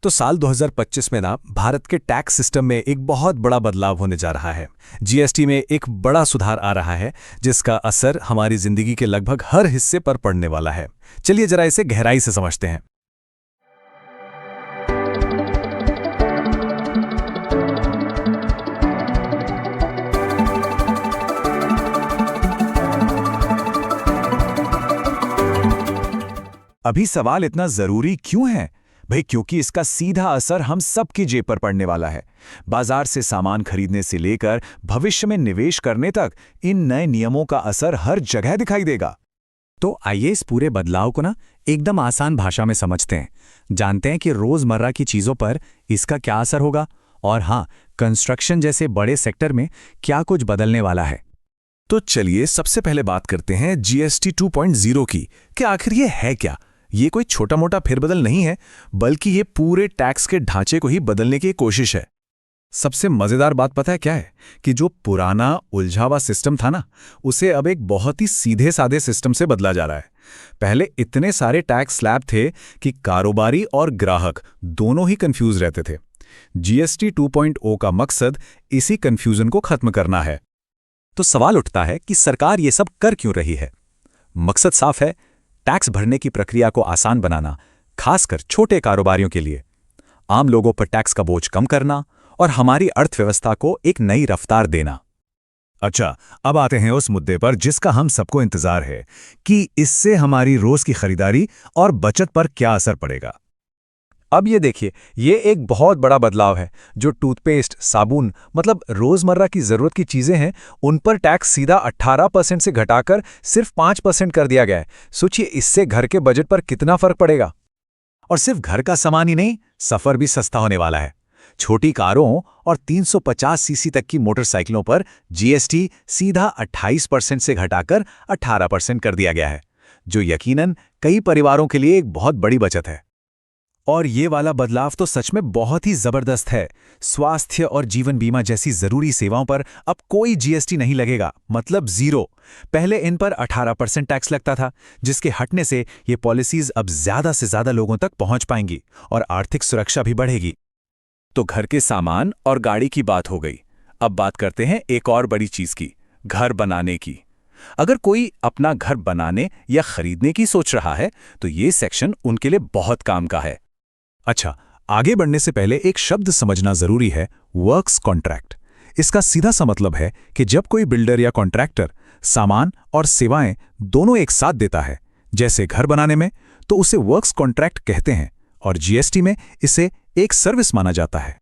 तो साल 2025 में ना भारत के टैक्स सिस्टम में एक बहुत बड़ा बदलाव होने जा रहा है। जीएसटी में एक बड़ा सुधार आ रहा है जिसका असर हमारी जिंदगी के लगभग हर हिस्से पर पड़ने वाला है। चलिए जरा इसे गहराई से समझते हैं। अभी सवाल इतना जरूरी क्यों है भाई? क्योंकि इसका सीधा असर हम सबकी जेब पर पड़ने वाला है। बाजार से सामान खरीदने से लेकर भविष्य में निवेश करने तक इन नए नियमों का असर हर जगह दिखाई देगा। तो आइए इस पूरे बदलाव को ना एकदम आसान भाषा में समझते हैं। जानते हैं कि रोजमर्रा की चीजों पर इसका क्या असर होगा और हाँ, कंस्ट्रक्शन जैसे बड़े सेक्टर में क्या कुछ बदलने वाला है। तो चलिए सबसे पहले बात करते हैं जीएसटी 2.0 की कि आखिर ये है क्या। ये कोई छोटा मोटा फेरबदल नहीं है, बल्कि ये पूरे टैक्स के ढांचे को ही बदलने की कोशिश है। सबसे मजेदार बात पता है क्या है? कि जो पुराना उलझा हुआ सिस्टम था ना, उसे अब एक बहुत ही सीधे साधे सिस्टम से बदला जा रहा है। पहले इतने सारे टैक्स स्लैब थे कि कारोबारी और ग्राहक दोनों ही कंफ्यूज रहते थे। जीएसटी 2.0 का मकसद इसी कंफ्यूजन को खत्म करना है। तो सवाल उठता है कि सरकार ये सब कर क्यों रही है? मकसद साफ है, टैक्स भरने की प्रक्रिया को आसान बनाना, खासकर छोटे कारोबारियों के लिए, आम लोगों पर टैक्स का बोझ कम करना और हमारी अर्थव्यवस्था को एक नई रफ्तार देना। अच्छा, अब आते हैं उस मुद्दे पर जिसका हम सबको इंतजार है कि इससे हमारी रोज की खरीदारी और बचत पर क्या असर पड़ेगा। अब ये देखिए, ये एक बहुत बड़ा बदलाव है। जो टूथपेस्ट, साबुन मतलब रोजमर्रा की जरूरत की चीजें हैं, उन पर टैक्स सीधा 18% से घटाकर सिर्फ 5% कर दिया गया है। सोचिए इससे घर के बजट पर कितना फर्क पड़ेगा। और सिर्फ घर का सामान ही नहीं, सफर भी सस्ता होने वाला है। छोटी कारों और 350 सीसी तक की मोटरसाइकिलों पर जीएसटी सीधा 28% से घटाकर 18% कर दिया गया है, जो यकीनन कई परिवारों के लिए एक बहुत बड़ी बचत है। और ये वाला बदलाव तो सच में बहुत ही जबरदस्त है। स्वास्थ्य और जीवन बीमा जैसी जरूरी सेवाओं पर अब कोई जीएसटी नहीं लगेगा, मतलब जीरो। पहले इन पर 18% टैक्स लगता था, जिसके हटने से ये पॉलिसीज अब ज्यादा से ज्यादा लोगों तक पहुंच पाएंगी और आर्थिक सुरक्षा भी बढ़ेगी। तो घर के सामान और गाड़ी की बात हो गई। अब बात करते हैं एक और बड़ी चीज की, घर बनाने की। अगर कोई अपना घर बनाने या खरीदने की सोच रहा है तो ये सेक्शन उनके लिए बहुत काम का है। अच्छा, आगे बढ़ने से पहले एक शब्द समझना जरूरी है, वर्क्स कॉन्ट्रैक्ट। इसका सीधा सा मतलब है कि जब कोई बिल्डर या कॉन्ट्रैक्टर सामान और सेवाएं दोनों एक साथ देता है, जैसे घर बनाने में, तो उसे वर्क्स कॉन्ट्रैक्ट कहते हैं और जीएसटी में इसे एक सर्विस माना जाता है।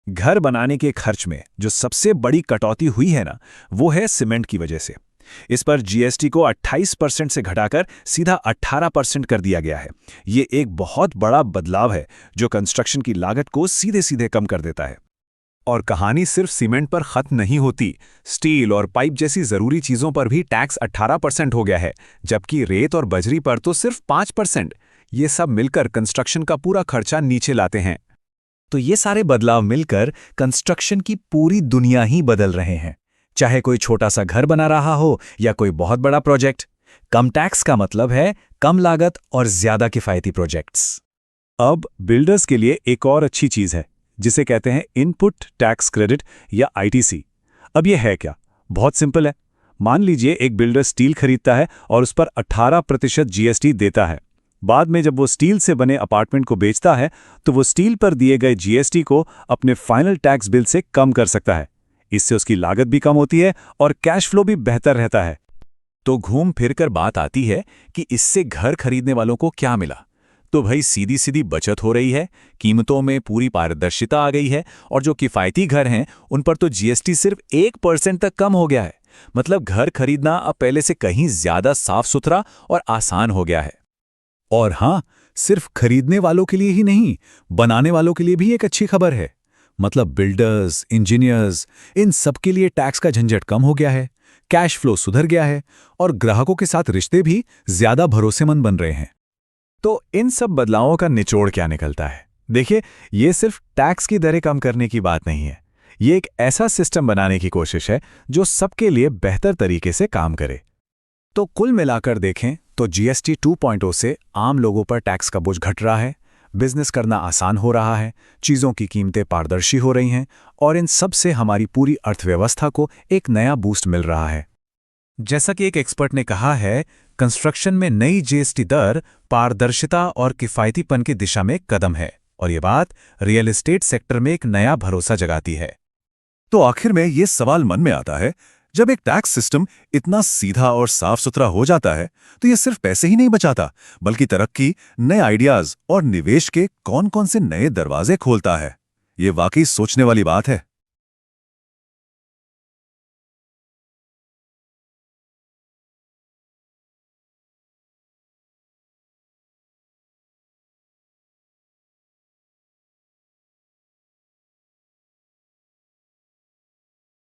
घर बनाने के खर्च में जो सबसे बड़ी कटौती हुई है ना, वो है सीमेंट की वजह से। इस पर जीएसटी को 28% से घटाकर सीधा 18% कर दिया गया है। ये एक बहुत बड़ा बदलाव है जो कंस्ट्रक्शन की लागत को सीधे सीधे कम कर देता है। और कहानी सिर्फ सीमेंट पर खत्म नहीं होती। स्टील और पाइप जैसी जरूरी चीजों पर भी टैक्स 18% हो गया है, जबकि रेत और बजरी पर तो सिर्फ 5%। ये सब मिलकर कंस्ट्रक्शन का पूरा खर्चा नीचे लाते हैं। तो ये सारे बदलाव मिलकर कंस्ट्रक्शन की पूरी दुनिया ही बदल रहे हैं। चाहे कोई छोटा सा घर बना रहा हो या कोई बहुत बड़ा प्रोजेक्ट, कम टैक्स का मतलब है कम लागत और ज्यादा किफायती प्रोजेक्ट्स। अब बिल्डर्स के लिए एक और अच्छी चीज है जिसे कहते हैं इनपुट टैक्स क्रेडिट या आईटीसी। अब यह है क्या? बहुत सिंपल है। मान लीजिए एक बिल्डर स्टील खरीदता है और उस पर 18% जीएसटी देता है। बाद में जब वो स्टील से बने अपार्टमेंट को बेचता है तो वो स्टील पर दिए गए जीएसटी को अपने फाइनल टैक्स बिल से कम कर सकता है। इससे उसकी लागत भी कम होती है और कैश फ्लो भी बेहतर रहता है। तो घूम फिर कर बात आती है कि इससे घर खरीदने वालों को क्या मिला? तो भाई सीधी सीधी बचत हो रही है, कीमतों में पूरी पारदर्शिता आ गई है और जो किफ़ायती घर हैं उन पर तो जीएसटी सिर्फ 1% तक कम हो गया है। मतलब घर खरीदना अब पहले से कहीं ज्यादा साफ सुथरा और आसान हो गया है। और हाँ, सिर्फ खरीदने वालों के लिए ही नहीं, बनाने वालों के लिए भी एक अच्छी खबर है। मतलब बिल्डर्स, इंजीनियर्स, इन सब के लिए टैक्स का झंझट कम हो गया है, कैश फ्लो सुधर गया है और ग्राहकों के साथ रिश्ते भी ज्यादा भरोसेमंद बन रहे हैं। तो इन सब बदलावों का निचोड़ क्या निकलता है? देखिए, ये सिर्फ टैक्स की दरें कम करने की बात नहीं है। ये एक ऐसा सिस्टम बनाने की कोशिश है जो सबके लिए बेहतर तरीके से काम करे। तो कुल मिलाकर देखें तो जीएसटी 2.0 से आम लोगों पर टैक्स का बोझ घट रहा है, बिजनेस करना आसान हो रहा है, चीज़ों की कीमतें पारदर्शी हो रही हैं और इन सब से हमारी पूरी अर्थव्यवस्था को एक नया बूस्ट मिल रहा है। जैसा कि एक एक्सपर्ट ने कहा है, कंस्ट्रक्शन में नई जीएसटी दर पारदर्शिता और किफायतीपन की दिशा में एक कदम है, और ये बात रियल एस्टेट सेक्टर में एक नया भरोसा जगाती है। तो आखिर में ये सवाल मन में आता है, जब एक टैक्स सिस्टम इतना सीधा और साफ सुथरा हो जाता है तो ये सिर्फ पैसे ही नहीं बचाता, बल्कि तरक्की, नए आइडियाज और निवेश के कौन-कौन से नए दरवाजे खोलता है। ये वाकई सोचने वाली बात है।